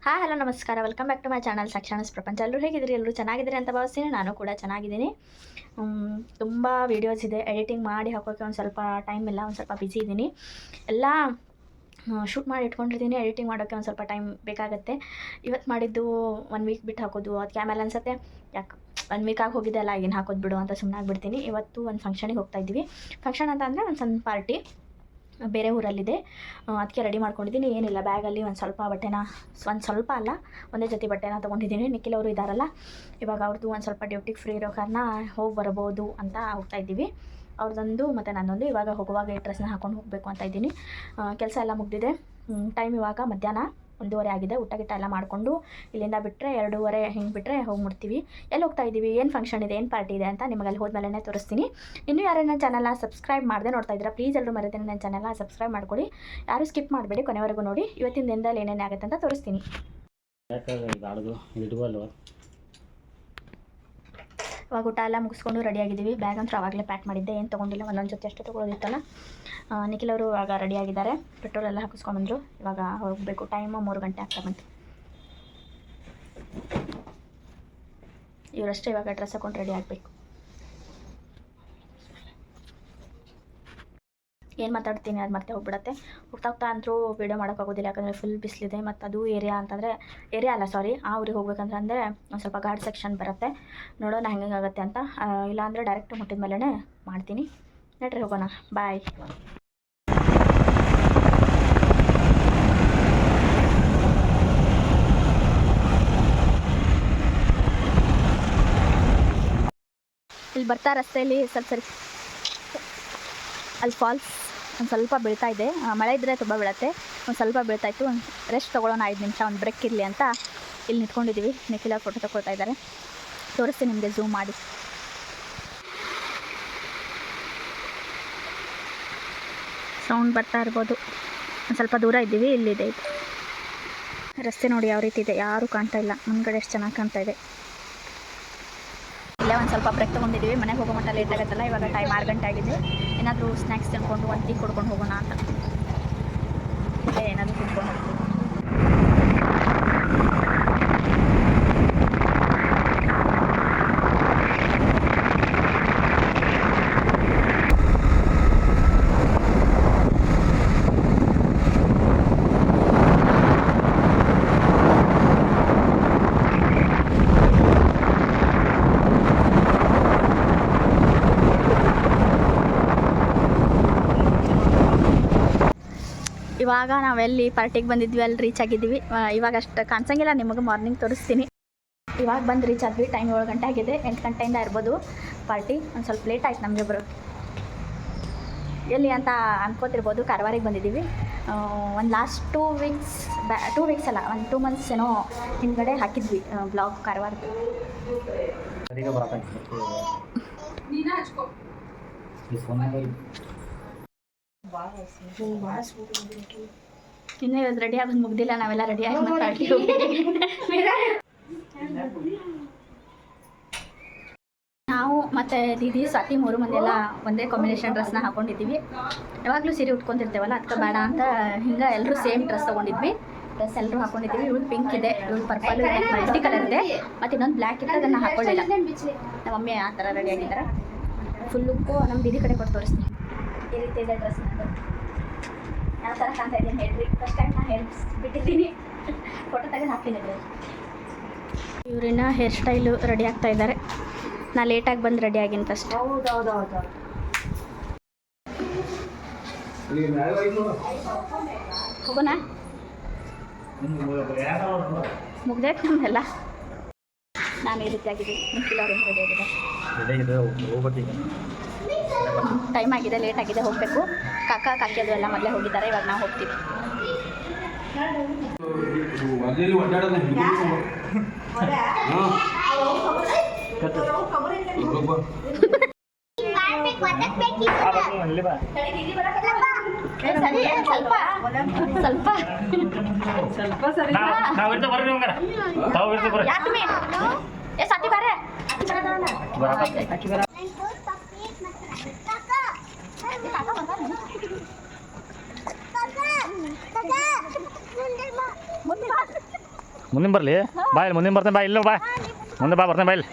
Hi hello ನಮಸ್ಕಾರ, welcome back to my channel ಸಾಕ್ಷಾಣಸ್ ಪ್ರಪಂಚ. ಎಲ್ಲರೂ ಹೇಗಿದ್ದೀರಿ? ಎಲ್ಲರೂ ಚೆನ್ನಾಗಿದ್ದೀರಿ ಅಂತ ಭಾವಿಸ್ತೀನಿ. ನಾನು ಕೂಡ ಚೆನ್ನಾಗಿದ್ದೀನಿ. ತುಂಬ ವೀಡಿಯೋಸ್ ಇದೆ, ಎಡಿಟಿಂಗ್ ಮಾಡಿ ಹಾಕೋಕ್ಕೆ ಒಂದು ಸ್ವಲ್ಪ ಟೈಮ್ ಇಲ್ಲ, ಒಂದು ಸ್ವಲ್ಪ ಬ್ಯುಸಿ ಇದ್ದೀನಿ. ಎಲ್ಲ ಶೂಟ್ ಮಾಡಿ ಇಟ್ಕೊಂಡಿರ್ತೀನಿ, ಎಡಿಟಿಂಗ್ ಮಾಡೋಕ್ಕೆ ಒಂದು ಸ್ವಲ್ಪ ಟೈಮ್ ಬೇಕಾಗುತ್ತೆ. ಇವತ್ತು ಮಾಡಿದ್ದು 1 ವೀಕ್ ಬಿಟ್ಟು ಹಾಕೋದು, ಅದಕ್ಕೆ ಆಮೇಲೆ ಅನ್ಸುತ್ತೆ ಯಾಕೆ 1 ವೀಕ್ ಆಗಿ ಹೋಗಿದೆ ಅಲ್ಲ, ಏನು ಹಾಕೋದು ಬಿಡು ಅಂತ ಸುಮ್ಮನೆ ಆಗಿಬಿಡ್ತೀನಿ. ಇವತ್ತು ಒಂದು ಫಂಕ್ಷನಿಗೆ ಹೋಗ್ತಾ ಇದ್ದೀವಿ. ಫಂಕ್ಷನ್ ಅಂತ ಅಂದರೆ ಒಂದು ಸಣ್ಣ ಪಾರ್ಟಿ, ಬೇರೆ ಊರಲ್ಲಿದೆ. ಅದಕ್ಕೆ ರೆಡಿ ಮಾಡ್ಕೊಂಡಿದ್ದೀನಿ. ಏನಿಲ್ಲ, ಬ್ಯಾಗಲ್ಲಿ ಒಂದು ಸ್ವಲ್ಪ ಬಟ್ಟೆನ, ಒಂದು ಸ್ವಲ್ಪ ಅಲ್ಲ ಒಂದೇ ಜೊತೆ ಬಟ್ಟೆನ ತೊಗೊಂಡಿದ್ದೀನಿ. ನಿಖಿಲ್ ಅವರು ಇದ್ದಾರಲ್ಲ, ಇವಾಗ ಅವ್ರದ್ದು ಒಂದು ಸ್ವಲ್ಪ ಡ್ಯೂಟಿಗೆ ಫ್ರೀ ಇರೋ ಕಾರಣ ಹೋಗಿ ಬರ್ಬೋದು ಅಂತ ಹೋಗ್ತಾ ಇದ್ದೀವಿ. ಅವ್ರದ್ದೊಂದು ಮತ್ತು ನನ್ನೊಂದು. ಇವಾಗ ಹೋಗುವಾಗ ಈ ಡ್ರೆಸ್ನ ಹಾಕೊಂಡು ಹೋಗಬೇಕು ಅಂತ ಇದ್ದೀನಿ. ಕೆಲಸ ಎಲ್ಲ ಮುಗಿದಿದೆ. ಟೈಮ್ ಇವಾಗ ಮಧ್ಯಾಹ್ನ 1:30 ಆಗಿದೆ. ಊಟ ಗಿಟ್ಟ ಎಲ್ಲ ಮಾಡಿಕೊಂಡು ಇಲ್ಲಿಂದ ಬಿಟ್ಟರೆ 2:30 ಹಿಂಗೆ ಬಿಟ್ಟರೆ ಹೋಗ್ಬಿಡ್ತೀವಿ. ಎಲ್ಲಿ ಹೋಗ್ತಾ ಇದ್ದೀವಿ, ಏನು ಫಂಕ್ಷನ್ ಇದೆ, ಏನು ಪಾರ್ಟಿ ಇದೆ ಅಂತ ನಿಮಗೆ ಅಲ್ಲಿ ಹೋದ್ಮೇಲೆ ತೋರಿಸ್ತೀನಿ. ಇನ್ನೂ ಯಾರು ನನ್ನ ಚಾನಲ್ನ ಸಬ್ಸ್ಕ್ರೈಬ್ ಮಾಡದೆ ನೋಡ್ತಾ ಇದ್ದೀರಾ, ಪ್ಲೀಸ್ ಎಲ್ಲರೂ ಮರೆತೇನೆ ನನ್ನ ಚಾನಲ್ನ ಸಬ್ಸ್ಕ್ರೈಬ್ ಮಾಡ್ಕೊಳ್ಳಿ. ಯಾರು ಸ್ಕಿಪ್ ಮಾಡಬೇಡಿ, ಕೊನೆವರೆಗೂ ನೋಡಿ. ಇವತ್ತಿನ ದಿನದಲ್ಲಿ ಏನೇನು ಆಗುತ್ತೆ ಅಂತ ತೋರಿಸ್ತೀನಿ. ಇವಾಗ ಊಟ ಎಲ್ಲ ಮುಗಿಸ್ಕೊಂಡು ರೆಡಿಯಾಗಿದ್ದೀವಿ. ಬ್ಯಾಗ್ ಅಂತೂ ಆವಾಗಲೇ ಪ್ಯಾಕ್ ಮಾಡಿದ್ದೆ, ಏನು ತೊಗೊಂಡಿಲ್ಲ. ಒಂದೊಂದು ಜೊತೆ ಅಷ್ಟು ತೊಗೊಳೋದಿತ್ತಲ್ಲ. ನಿಖಿಲ್ ಅವರು ಇವಾಗ ರೆಡಿಯಾಗಿದ್ದಾರೆ, ಪೆಟ್ರೋಲ್ ಎಲ್ಲ ಹಾಕಿಸ್ಕೊಂಬಂದರು. ಇವಾಗ ಹೋಗಬೇಕು. ಟೈಮು 3 ಗಂಟೆ ಆಗ್ತಾ ಬಂತು. ಇವರಷ್ಟೇ ಇವಾಗ ಡ್ರೆಸ್ ಹಾಕೊಂಡು ರೆಡಿ ಆಗಬೇಕು. ಏನು ಮಾತಾಡ್ತೀನಿ ಅದು ಮತ್ತೆ ಹೋಗ್ಬಿಡತ್ತೆ. ಹೋಗ್ತಾ ಅಂತರೂ ವೀಡಿಯೋ ಮಾಡೋಕ್ಕಾಗೋದಿಲ್ಲ, ಯಾಕಂದರೆ ಫುಲ್ ಬಿಸಿಲಿದೆ. ಮತ್ತು ಅದು ಏರಿಯಾ ಅಂತಂದರೆ, ಏರಿಯಾ ಅಲ್ಲ ಸಾರಿ, ಆ ಊರಿಗೆ ಹೋಗ್ಬೇಕಂತಂದರೆ ಒಂದು ಸ್ವಲ್ಪ ಗಾರ್ಡ್ ಸೆಕ್ಷನ್ ಬರುತ್ತೆ. ನೋಡೋಣ ಹೆಂಗಾಗುತ್ತೆ ಅಂತ. ಇಲ್ಲಾಂದರೆ ಡೈರೆಕ್ಟ್ ಮುಟ್ಟಿದ ಮೇಲೇ ಮಾಡ್ತೀನಿ. ನಡ್ರಿ ಹೋಗೋಣ, ಬಾಯ್. ಇಲ್ಲಿ ಬರ್ತಾ ರಸ್ತೆಯಲ್ಲಿ ಸರಿ ಅಲ್ಲಿ ಫಾಲ್ಸ್ ಒಂದು ಸ್ವಲ್ಪ ಬೀಳ್ತಾ ಇದೆ. ಮಳೆ ಇದ್ದರೆ ತುಂಬ ಬೀಳುತ್ತೆ, ಒಂದು ಸ್ವಲ್ಪ ಬೀಳ್ತಾ ಇತ್ತು. ಒಂದು ರೆಸ್ಟ್ ತೊಗೊಳ್ಳೋಣ 5 ನಿಮಿಷ, ಒಂದು ಬ್ರೇಕ್ ಇರಲಿ ಅಂತ ಇಲ್ಲಿ ನಿಂತ್ಕೊಂಡಿದ್ದೀವಿ. ನಿಖಿಲ ಫೋಟೋ ತಗೊಳ್ತಾ ಇದ್ದಾರೆ, ತೋರಿಸ್ತೀನಿ ನಿಮಗೆ ಝೂಮ್ ಮಾಡಿ. ಸೌಂಡ್ ಬರ್ತಾ ಇರ್ಬೋದು. ಒಂದು ಸ್ವಲ್ಪ ದೂರ ಇದ್ದೀವಿ, ಇಲ್ಲಿದೆ ಇದು ರಸ್ತೆ. ನೋಡಿ ಯಾವ ರೀತಿ ಇದೆ, ಯಾರೂ ಕಾಣ್ತಾ ಇಲ್ಲ. ಮುಂದ್ಗಡೆ ಎಷ್ಟು ಚೆನ್ನಾಗಿ ಕಾಣ್ತಾ ಇದೆ. ಇಲ್ಲೇ ಒಂದು ಸ್ವಲ್ಪ ಬ್ರೇಕ್ ತೊಗೊಂಡಿದ್ದೀವಿ. ಮನೆಗೆ ಹೋಗೋ ಮಟ್ಟ ಲೇಟ್ ಆಗುತ್ತಲ್ಲ. ಇವಾಗ ಟೈಮ್ 6 ಗಂಟೆ ಆಗಿದೆ. ಏನಾದರೂ ಸ್ನ್ಯಾಕ್ಸ್ ತಿನ್ಕೊಂಡು ಒಂದು ಟೀ ಕೊಡ್ಕೊಂಡು ಹೋಗೋಣ ಅಂತ ಏನಾದರೂ ತಿನ್ಕೊಂಡು ಹೋಗ್ತೀವಿ. ಇವಾಗ ನಾವೆಲ್ಲಿ ಪಾರ್ಟಿಗೆ ಬಂದಿದ್ವಿ ಅಲ್ಲಿ ರೀಚ್ ಆಗಿದ್ದೀವಿ. ಇವಾಗ ಅಷ್ಟು ಕಾಣಿಸಂಗಿಲ್ಲ ನಿಮಗೆ, ಮಾರ್ನಿಂಗ್ ತೋರಿಸ್ತೀನಿ. ಇವಾಗ ಬಂದು ರೀಚ್ ಆದ್ವಿ. ಟೈಮ್ 7 ಗಂಟೆ ಆಗಿದೆ. 8 ಗಂಟೆಯಿಂದ ಇರ್ಬೋದು ಪಾರ್ಟಿ. ಒಂದು ಸ್ವಲ್ಪ ಲೇಟ್ ಆಯ್ತು ನಮಗೆ ಬರೋಕ್ಕೆ. ಎಲ್ಲಿ ಅಂತ ಅನ್ಕೋತಿರ್ಬೋದು, ಕಾರವಾರಿಗೆ ಬಂದಿದ್ದೀವಿ. ಒಂದು ಲಾಸ್ಟ್ 2 ವೀಕ್ಸ್ ಅಲ್ಲ, ಒಂದು 2 ಮಂತ್ಸ್ ಏನೋ ಹಿಂದ್ಗಡೆ ಹಾಕಿದ್ವಿ ಬ್ಲಾಗ್ ಕಾರವಾರದ್ದು. ಇನ್ನೂ ಇವತ್ತು ರೆಡಿ ಆಗೋದು ಮುಗ್ದಿಲ್ಲ. ನಾವೆಲ್ಲ ರೆಡಿ ಆಗಿ ನಾವು ಮತ್ತು ದೀದಿ ಸ್ವಾತಿ 3 ಮಂದಿ ಎಲ್ಲ ಒಂದೇ ಕಾಂಬಿನೇಷನ್ ಡ್ರೆಸ್ನ ಹಾಕೊಂಡಿದ್ದೀವಿ. ಯಾವಾಗಲೂ ಸೀರೆ ಉಟ್ಕೊತಿರ್ತೇವಲ್ಲ, ಅದಕ್ಕೆ ಬೇಡ ಅಂತ ಹಿಂಗೆ ಎಲ್ಲರೂ ಸೇಮ್ ಡ್ರೆಸ್ ತೊಗೊಂಡಿದ್ವಿ. ಡ್ರೆಸ್ ಎಲ್ಲರೂ ಹಾಕೊಂಡಿದ್ದೀವಿ. ಇವಳು ಪಿಂಕ್ ಇದೆ, ಇವಳು ಪರ್ಪಲ್, ಮಲ್ಟಿ ಕಲರ್ ಇದೆ, ಮತ್ತು ಇನ್ನೊಂದು ಬ್ಲ್ಯಾಕ್ ಇದೆ, ಅದನ್ನು ಹಾಕೊಳ್ಳಿಲ್ಲ. ನಮ್ಮ ಮಮ್ಮಿ ಆ ಥರ ರೆಡಿ ಆಗಿದ್ದಾರೆ. ಫುಲ್ ಲುಕ್ಕು ನಮ್ಮ ದೀದಿ ಕಡೆ ಕೊಟ್ಟು ತೋರಿಸ್ತೀನಿ. ಈ ರೀತಿ ಇದೆ ಡ್ರೆಸ್. ಯಾವ ಥರ ಕಾಣ್ತಾ ಇದ್ದೀನಿ ಹೇಳ್ರಿ. ಫಸ್ಟ್ ಟೈಮ್ ನಾನು ಬಿಟ್ಟಿದ್ದೀನಿ, ಫೋಟೋ ತೆಗೆದು ಹಾಕ್ತೀನಿ. ಇವ್ರನ್ನ ಹೇರ್ ಸ್ಟೈಲು ರೆಡಿ ಆಗ್ತಾ ಇದ್ದಾರೆ. ನಾ ಲೇಟಾಗಿ ಬಂದು ರೆಡಿ ಆಗಿನಿ ಫಸ್ಟ್. ಹೌದೌದೌದು. ಹೋಗೋಣ, ಮುಗ್ದೈತೆ ನಮ್ದೆಲ್ಲ. ನಾನು ಈ ರೀತಿ ಆಗಿದ್ದೀನಿ. ನಿಖಿಲ್ ಅವ್ರು ರೆಡಿ ಆಗಿದೆ. ಟೈಮ್ ಆಗಿದೆ, ಲೇಟ್ ಆಗಿದೆ, ಹೋಗಬೇಕು. ಕಾಕಿ ಅದು ಎಲ್ಲ ಮೊದಲೇ ಹೋಗಿದ್ದಾರೆ. ಇವಾಗ ನಾವು ಹೋಗ್ತೀವಿ. ಮುಂದಿನ ಬರಲಿ ಬಾ ಇಲ್ಲಿ ಮುಂದಿನ ಬರ್ತೇನೆ ಬಾ ಇಲ್ಲ ಬಾ ಮುಂದೆ ಬಾ ಬರ್ತೇನೆ ಬಾ ಇಲ್ಲಿ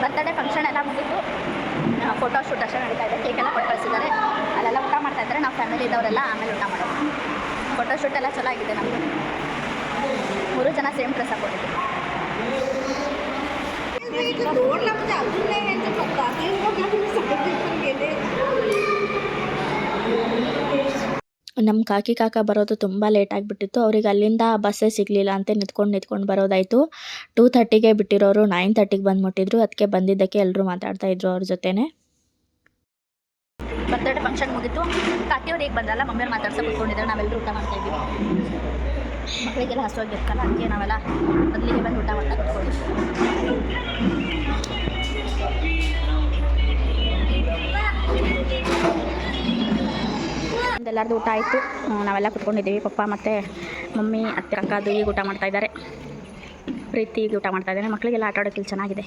ಬರ್ತಡೇ ಫಂಕ್ಷನ್ ಎಲ್ಲ ಮುಗಿದು ಫೋಟೋ ಶೂಟ್ ಅಷ್ಟೇ ನಡೀತಾ ಇದೆ. ಕೇಕೆಲ್ಲ ಕೊಟ್ಟು ಕಳಿಸಿದ್ದಾರೆ. ಅಲ್ಲೆಲ್ಲ ಊಟ ಮಾಡ್ತಾ ಇದ್ದಾರೆ. ನಾವು ಫ್ಯಾಮಿಲಿ ಇದ್ದವರೆಲ್ಲ ಆಮೇಲೆ ಊಟ ಮಾಡೋದು. ಫೋಟೋ ಶೂಟ್ ಎಲ್ಲ ಚಲೋ ಆಗಿದೆ. ನಮ್ಮದು 3 ಜನ ಸೇಮ್ ಡ್ರೆಸ್ ಹಾಕೊಂಡಿದ್ವಿ. ನಮ್ಮ ಕಾಕ ಬರೋದು ತುಂಬ ಲೇಟ್ ಆಗಿಬಿಟ್ಟಿತ್ತು. ಅವ್ರಿಗೆ ಅಲ್ಲಿಂದ ಬಸ್ಸೇ ಸಿಗಲಿಲ್ಲ ಅಂತ ನಿಂತ್ಕೊಂಡು ಬರೋದಾಯಿತು. 2:30ಗೆ ಬಿಟ್ಟಿರೋರು 9:30ಗೆ ಬಂದು ಮುಟ್ಟಿದ್ರು. ಅದಕ್ಕೆ ಬಂದಿದ್ದಕ್ಕೆ ಎಲ್ಲರೂ ಮಾತಾಡ್ತಾ ಇದ್ರು ಅವ್ರ ಜೊತೆನೆ. ಬರ್ತಡೇ ಫಂಕ್ಷನ್ ಮುಗಿತು. ಕಾಕಿಯವ್ರು ಈಗ ಬಂದ್ರಲ್ಲ, ಮಮ್ಮಿಯವ್ರು ಮಾತಾಡ್ಸೋ ಕೂತ್ಕೊಂಡಿದ್ದಾರೆ. ನಾವೆಲ್ಲರೂ ಊಟ ಮಾಡ್ತಾ ಇದ್ವಿ. ಮಕ್ಕಳಿಗೆಲ್ಲ ಹಸುವಾಗಿರ್ಕಲ್ಲ, ಅದಕ್ಕೆ ನಾವೆಲ್ಲ ಮೊದಲಿಗೆ ಬಂದು ಊಟ ಮಾಡ್ತಾ ಕೂತ್ಕೊಂಡಿದ್ವಿ. ಎಲ್ಲರದು ಊಟ ಆಯಿತು. ನಾವೆಲ್ಲ ಕುತ್ಕೊಂಡಿದ್ದೀವಿ. ಪಪ್ಪ ಮತ್ತು ಮಮ್ಮಿ ಅತ್ತೆ ಅಕ್ಕದು ಈಗ ಊಟ ಮಾಡ್ತಾಯಿದ್ದಾರೆ. ಪ್ರೀತಿಗೆ ಊಟ ಮಾಡ್ತಾ ಇದ್ದೇನೆ. ಮಕ್ಕಳಿಗೆಲ್ಲ ಆಟ ಆಡೋಕ್ಕೆ ಇಲ್ಲಿ ಚೆನ್ನಾಗಿದೆ.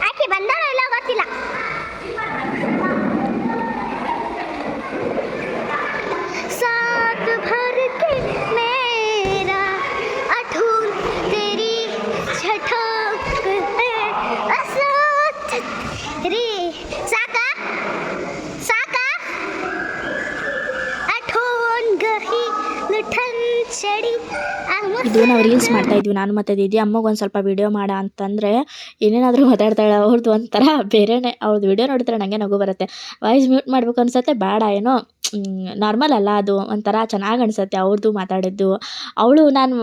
ಆಕೆ ಬಂದಾಳ ಇಲ್ಲ ಗೊತ್ತಿಲ್ಲ. साथ भर के मेरा अठूर तेरी छठक है असोत रे साका साका अठोन गही लुठन चढ़ी ಇದು ನಾವು ರೀಲ್ಸ್ ಮಾಡ್ತಾ ಇದ್ವಿ ನಾನು ಮತ್ತು ದೀದಿ. ಅಮ್ಮಗೆ ಒಂದು ಸ್ವಲ್ಪ ವೀಡಿಯೋ ಮಾಡ ಅಂತಂದರೆ ಏನೇನಾದರೂ ಮಾತಾಡ್ತಾಳೆ. ಅವ್ರದ್ದು ಒಂಥರ ಬೇರೆನೇ. ಅವ್ರದ್ದು ವೀಡಿಯೋ ನೋಡಿದ್ರೆ ನನಗೆ ನಗು ಬರುತ್ತೆ. ವಾಯ್ಸ್ ಮ್ಯೂಟ್ ಮಾಡಬೇಕು ಅನ್ಸುತ್ತೆ, ಬೇಡ ಏನೋ ನಾರ್ಮಲ್ ಅಲ್ಲ ಅದು, ಒಂಥರ ಚೆನ್ನಾಗಿ ಅನಿಸುತ್ತೆ ಅವ್ರದ್ದು ಮಾತಾಡಿದ್ದು. ಅವಳು ನಾನು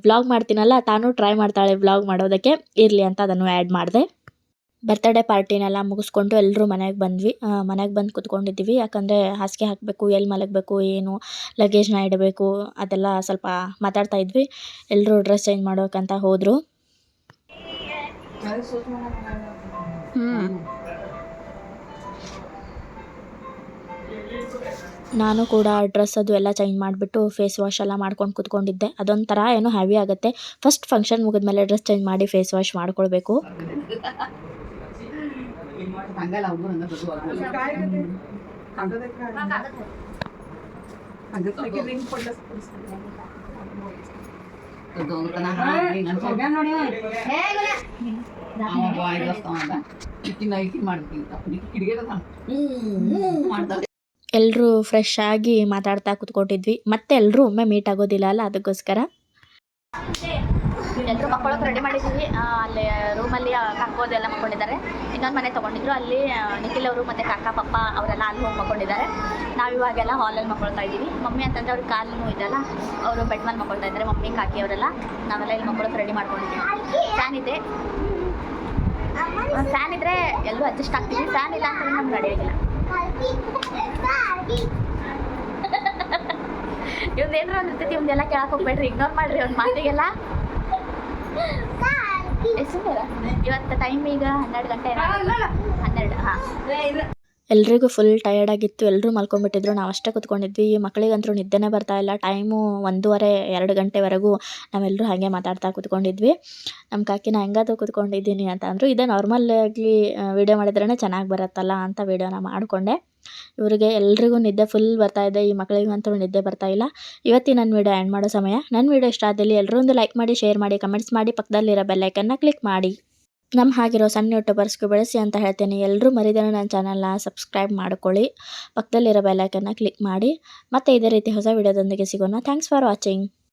ವ್ಲಾಗ್ ಮಾಡ್ತೀನಲ್ಲ, ತಾನು ಟ್ರೈ ಮಾಡ್ತಾಳೆ ವ್ಲಾಗ್ ಮಾಡೋದಕ್ಕೆ, ಇರಲಿ ಅಂತ ಅದನ್ನು ಆ್ಯಡ್ ಮಾಡಿದೆ. ಬರ್ತ್ಡೇ ಪಾರ್ಟಿನೆಲ್ಲ ಮುಗಿಸ್ಕೊಂಡು ಎಲ್ಲರೂ ಮನೆಗೆ ಬಂದ್ವಿ. ಮನೆಗೆ ಬಂದು ಕುತ್ಕೊಂಡಿದ್ದೀವಿ. ಯಾಕಂದರೆ ಹಾಸಿಗೆ ಹಾಕಬೇಕು, ಎಲ್ಲಿ ಮಲಗಬೇಕು, ಏನು ಲಗೇಜ್ನ ಇಡಬೇಕು, ಅದೆಲ್ಲ ಸ್ವಲ್ಪ ಮಾತಾಡ್ತಾ ಇದ್ವಿ. ಎಲ್ಲರೂ ಡ್ರೆಸ್ ಚೇಂಜ್ ಮಾಡೋಕ್ಕಂತ ಹೋದರು. ನಾನು ಕೂಡ ಡ್ರೆಸ್ ಅದು ಎಲ್ಲ ಚೇಂಜ್ ಮಾಡಿಬಿಟ್ಟು ಫೇಸ್ ವಾಶ್ ಎಲ್ಲ ಮಾಡ್ಕೊಂಡು ಕುತ್ಕೊಂಡಿದ್ದೆ. ಅದೊಂಥರ ಏನೋ ಹೆವಿ ಆಗುತ್ತೆ. ಫಸ್ಟ್ ಫಂಕ್ಷನ್ ಮುಗಿದ್ಮೇಲೆ ಡ್ರೆಸ್ ಚೇಂಜ್ ಮಾಡಿ ಫೇಸ್ ವಾಶ್ ಮಾಡ್ಕೊಳ್ಬೇಕು. ಎಲ್ಲರೂ ಫ್ರೆಶ್ ಆಗಿ ಮಾತಾಡ್ತಾ ಕುತ್ಕೊಂಡಿದ್ವಿ. ಮತ್ತೆ ಎಲ್ಲರೂ ಒಮ್ಮೆ ಮೀಟ್ ಆಗೋದಿಲ್ಲ ಅಲ್ಲ, ಅದಕ್ಕೋಸ್ಕರ ಎಲ್ಲರೂ ಮಕ್ಕಳಕ್ಕೆ ರೆಡಿ ಮಾಡಿದ್ದೀವಿ. ಅಲ್ಲಿ ರೂಮಲ್ಲಿ ಕಾಕೋದೆಲ್ಲ ಮಕ್ಕೊಂಡಿದ್ದಾರೆ. ಇನ್ನೊಂದು ಮನೆ ತೊಗೊಂಡಿದ್ರು. ಅಲ್ಲಿ ನಿಖಿಲ್ ಅವರು ಮತ್ತು ಕಾಕ ಪಪ್ಪ ಅವರೆಲ್ಲ ಅಲ್ಲಿ ಹೋಗಿ ಮಕ್ಕೊಂಡಿದ್ದಾರೆ. ನಾವು ಇವಾಗೆಲ್ಲ ಹಾಲಲ್ಲಿ ಮಕ್ಕೊಳ್ತಾ ಇದ್ದೀವಿ. ಮಮ್ಮಿ ಅಂತಂದರೆ ಅವ್ರಿಗೆ ಕಾಲು ಇದೆಲ್ಲ, ಅವರು ಬೆಡ್ ಮೇಲೆ ಮಕ್ಕೊಳ್ತಾ ಇದ್ದಾರೆ. ಮಮ್ಮಿ ಕಾಕಿ ಅವರೆಲ್ಲ. ನಾವೆಲ್ಲ ಇಲ್ಲಿ ಮಕ್ಕಳಕ್ಕೆ ರೆಡಿ ಮಾಡ್ಕೊಂಡಿದ್ದೀವಿ. ಫ್ಯಾನ್ ಇದೆ. ಫ್ಯಾನ್ ಇದ್ದರೆ ಎಲ್ಲರೂ ಅಡ್ಜಸ್ಟ್ ಆಗ್ತೀವಿ. ಫ್ಯಾನ್ ಇಲ್ಲ ಅಂತಂದ್ರೆ ನಮ್ಗೆ ನಡೆಯೋದಿಲ್ಲ. ಇವ್ದು ಏನಾರ ಅಂದಿರ್ತೈತಿ, ಇವ್ದೆಲ್ಲ ಕೇಳಕ್ಕೆ ಹೋಗ್ಬೇಡ್ರಿ, ಇಗ್ನೋರ್ ಮಾಡಿರಿ ಅವ್ನ ಮಾತಿಗೆಲ್ಲ. ಇವತ್ತು ಟೈಮ್ ಈಗ 12 ಗಂಟೆ. 12 ಹಾಂ. ಎಲ್ರಿಗೂ ಫುಲ್ ಟಯರ್ಡ್ ಆಗಿತ್ತು. ಎಲ್ಲರೂ ಮಲ್ಕೊಂಡ್ಬಿಟ್ಟಿದ್ರು. ನಾವು ಅಷ್ಟೇ ಕುತ್ಕೊಂಡಿದ್ವಿ. ಮಕ್ಕಳಿಗಂತೂ ನಿದ್ದೆನೇ ಬರ್ತಾಯಿಲ್ಲ. ಟೈಮು 1:30-2 ಗಂಟೆವರೆಗೂ ನಾವೆಲ್ಲರೂ ಹಾಗೆ ಮಾತಾಡ್ತಾ ಕುತ್ಕೊಂಡಿದ್ವಿ. ನಮ್ಮ ಕಾಕಿನ ಹೆಂಗಾದರೂ ಕುತ್ಕೊಂಡಿದ್ದೀನಿ ಅಂತ ಅಂದರು. ಇದೇ ನಾರ್ಮಲಾಗಿ ವೀಡಿಯೋ ಮಾಡಿದ್ರೇ ಚೆನ್ನಾಗಿ ಬರುತ್ತಲ್ಲ ಅಂತ ವೀಡಿಯೋನ ಮಾಡಿಕೊಂಡೆ. ಇವರಿಗೆ ಎಲ್ರಿಗೂ ನಿದ್ದೆ ಫುಲ್ ಬರ್ತಾಯಿದೆ. ಈ ಮಕ್ಕಳಿಗಂತೂ ನಿದ್ದೆ ಬರ್ತಾಯಿಲ್ಲ. ಇವತ್ತಿನ ನನ್ನ ವೀಡಿಯೋ ಎಂಡ್ ಮಾಡೋ ಸಮಯ. ನನ್ನ ವೀಡಿಯೋ ಇಷ್ಟ ಆದಲ್ಲಿ ಎಲ್ಲರೂ ಒಂದು ಲೈಕ್ ಮಾಡಿ, ಶೇರ್ ಮಾಡಿ, ಕಮೆಂಟ್ಸ್ ಮಾಡಿ, ಪಕ್ಕದಲ್ಲಿರೋ ಬೆಲ್ಲೈಕನ್ನ ಕ್ಲಿಕ್ ಮಾಡಿ. ನಮ್ಮ ಹಾಗಿರೋ ಸಣ್ಣ ಯೂಟ್ಯೂಬರ್ಸ್ಗೂ ಬೆಳೆಸಿ ಅಂತ ಹೇಳ್ತೀನಿ. ಎಲ್ಲರೂ ಮರಿದೇನೆ ನನ್ನ ಚಾನಲ್ನ ಸಬ್ಸ್ಕ್ರೈಬ್ ಮಾಡ್ಕೊಳ್ಳಿ. ಪಕ್ಕದಲ್ಲಿರೋ ಬೆಲ್ಲೈಕನ್ನ ಕ್ಲಿಕ್ ಮಾಡಿ. ಮತ್ತೆ ಇದೇ ರೀತಿ ಹೊಸ ವೀಡಿಯೋದೊಂದಿಗೆ ಸಿಗೋಣ. Thanks for watching.